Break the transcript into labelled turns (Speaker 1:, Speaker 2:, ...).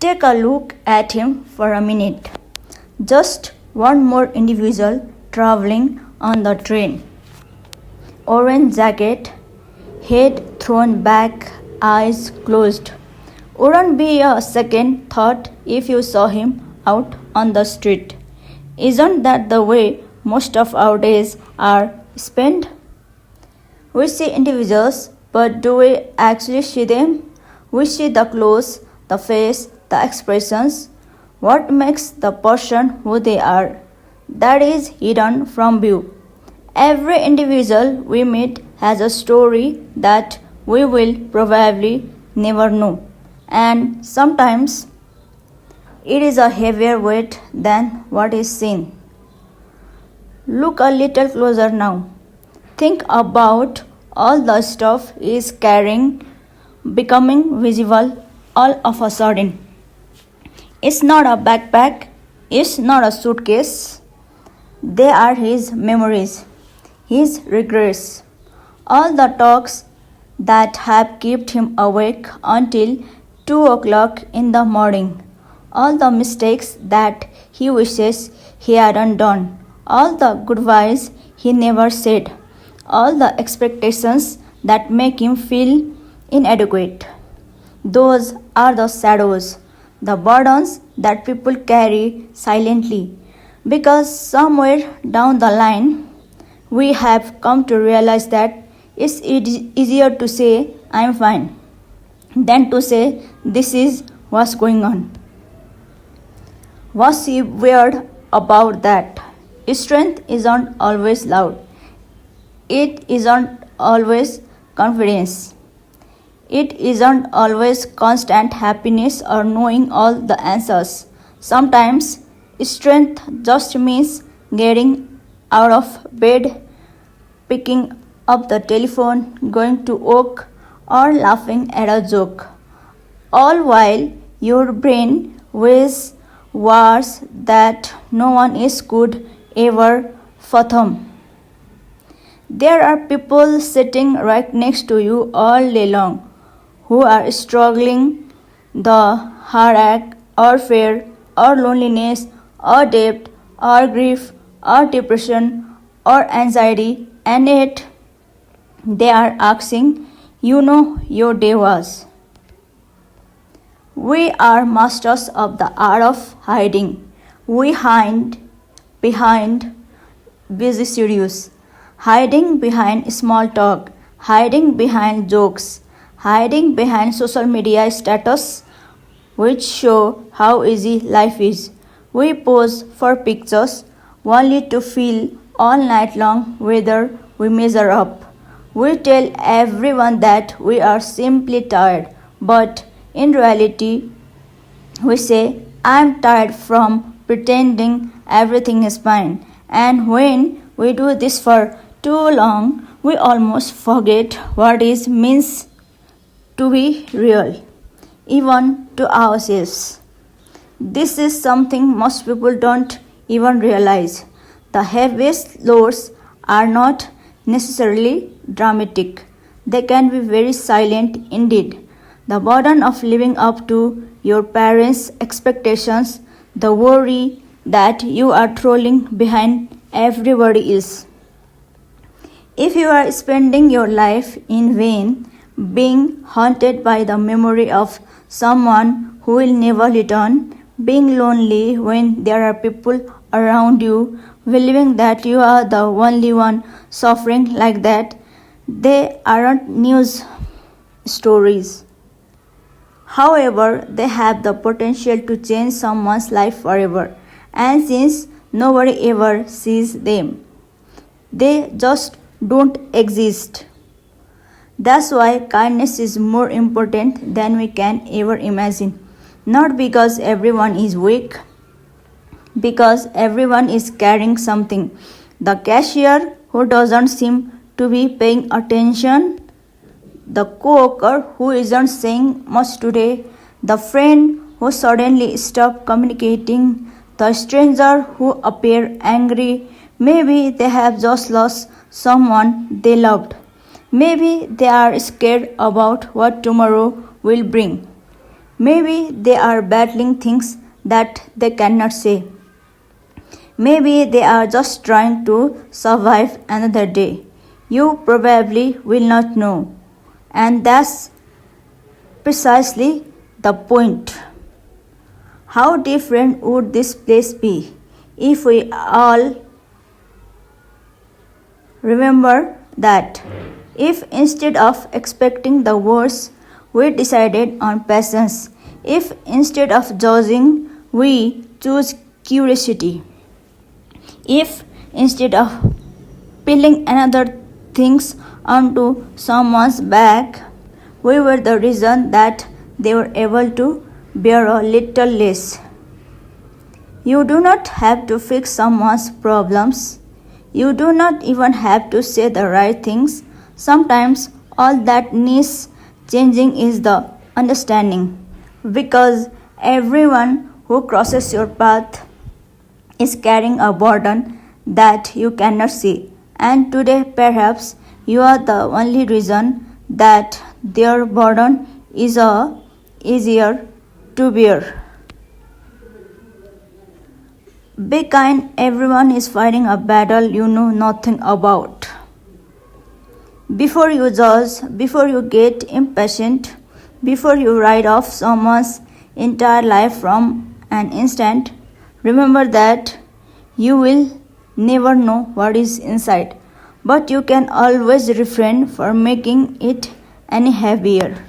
Speaker 1: Take a look at him for a minute. Just one more individual traveling on the train. Orange jacket, head thrown back, eyes closed. Wouldn't be a second thought if you saw him out on the street. Isn't that the way most of our days are spent? We see individuals, but do we actually see them? We see the clothes, the face, the expressions. What makes the person who they are? That is hidden from view. Every individual we meet has a story that we will probably never know. And sometimes it is a heavier weight than what is seen. Look a little closer now. Think about all the stuff he is carrying becoming visible all of a sudden. It's not a backpack, it's not a suitcase. They are his memories, his regrets, all the talks that have kept him awake until 2 o'clock in the morning, all the mistakes that he wishes he hadn't done, all the goodbyes he never said, all the expectations that make him feel inadequate. Those are the shadows, the burdens that people carry silently, because somewhere down the line we have come to realize that it's easier to say I'm fine than to say this is what's going on. What's weird about that? Strength isn't always loud. It isn't always confidence. It isn't always constant happiness or knowing all the answers. Sometimes strength just means getting out of bed, picking up the telephone, going to work, or laughing at a joke, all while your brain weighs wars that no one else could ever fathom. There are people sitting right next to you all day long who are struggling the heartache or fear or loneliness or debt or grief or depression or anxiety, and yet they are asking, your day was. We are masters of the art of hiding. We hide behind busy schedules, hiding behind small talk, hiding behind jokes, hiding behind social media status which show how easy life is. We pose for pictures only to feel all night long whether we measure up. We tell everyone that we are simply tired, but in reality, we say, I'm tired from pretending everything is fine. And when we do this for too long, we almost forget what it means to be real, even to ourselves. This is something most people don't even realize. The heaviest loads are not necessarily dramatic. They can be very silent indeed. The burden of living up to your parents' expectations, the worry that you are trolling behind everybody else. If you are spending your life in vain, being haunted by the memory of someone who will never return, being lonely when there are people around you, believing that you are the only one suffering like that, they aren't news stories. However, they have the potential to change someone's life forever. And since nobody ever sees them, they just don't exist. That's why kindness is more important than we can ever imagine. Not because everyone is weak, because everyone is carrying something. The cashier who doesn't seem to be paying attention, the coworker who isn't saying much today, the friend who suddenly stopped communicating, the stranger who appeared angry. Maybe they have just lost someone they loved. Maybe they are scared about what tomorrow will bring. Maybe they are battling things that they cannot say. Maybe they are just trying to survive another day. You probably will not know. And that's precisely the point. How different would this place be if we all remember that? If instead of expecting the worst, we decided on patience. If instead of judging, we choose curiosity. If instead of peeling another things onto someone's back, we were the reason that they were able to bear a little less. You do not have to fix someone's problems. You do not even have to say the right things. Sometimes all that needs changing is the understanding, because everyone who crosses your path is carrying a burden that you cannot see. And today, perhaps, you are the only reason that their burden is easier to bear. Be kind, everyone is fighting a battle you know nothing about. Before you judge, before you get impatient, before you write off someone's entire life from an instant, remember that you will never know what is inside, but you can always refrain from making it any heavier.